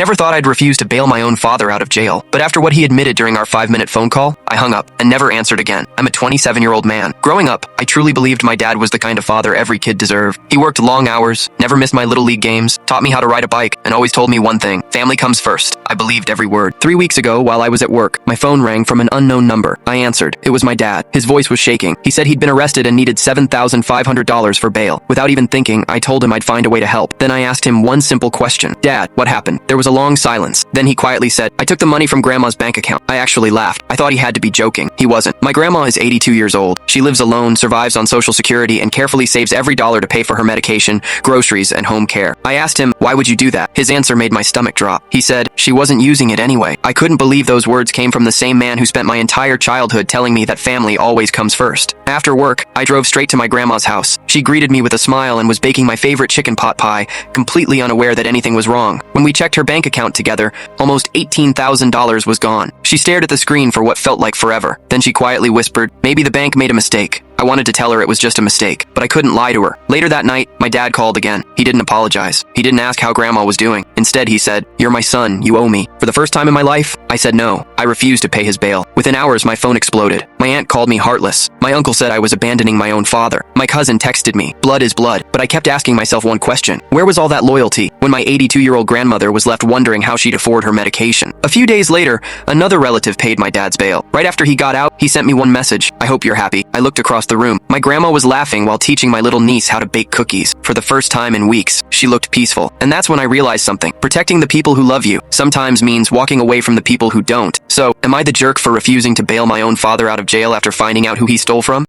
never thought I'd refuse to bail my own father out of jail, but after what he admitted during our 5-minute phone call, I hung up and never answered again. I'm a 27-year-old man. Growing up, I truly believed my dad was the kind of father every kid deserved. He worked long hours, never missed my little league games, taught me how to ride a bike, and always told me one thing: family comes first. I believed every word. 3 weeks ago, while I was at work, my phone rang from an unknown number. I answered. It was my dad. His voice was shaking. He said he'd been arrested and needed $7,500 for bail. Without even thinking, I told him I'd find a way to help. Then I asked him one simple question. Dad, what happened? There was a long silence. Then he quietly said, I took the money from Grandma's bank account. I actually laughed. I thought he had to be joking. He wasn't. My grandma is 82 years old. She lives alone, survives on Social Security, and carefully saves every dollar to pay for her medication, groceries, and home care. I asked him, why would you do that? His answer made my stomach drop. He said, she wasn't using it anyway. I couldn't believe those words came from the same man who spent my entire childhood telling me that family always comes first. After work, I drove straight to my grandma's house. She greeted me with a smile and was baking my favorite chicken pot pie, completely unaware that anything was wrong. When we checked her bank account together, almost $18,000 was gone. She stared at the screen for what felt like forever. Then she quietly whispered, maybe the bank made a mistake. I wanted to tell her it was just a mistake, but I couldn't lie to her. Later that night, my dad called again. He didn't apologize. He didn't ask how Grandma was doing. Instead, he said, you're my son, you owe me. For the first time in my life, I said no. I refused to pay his bail. Within hours, my phone exploded. My aunt called me heartless. My uncle said I was abandoning my own father. My cousin texted me, blood is blood. But I kept asking myself one question. Where was all that loyalty when my 82-year-old grandmother was left wondering how she'd afford her medication? A few days later, another relative paid my dad's bail. Right after he got out, he sent me one message. I hope you're happy. I looked across the room. My grandma was laughing while teaching my little niece how to bake cookies. For the first time in weeks, she looked peaceful. And that's when I realized something. Protecting the people who love you sometimes means walking away from the people who don't. So, am I the jerk for refusing to bail my own father out of jail after finding out who he stole from?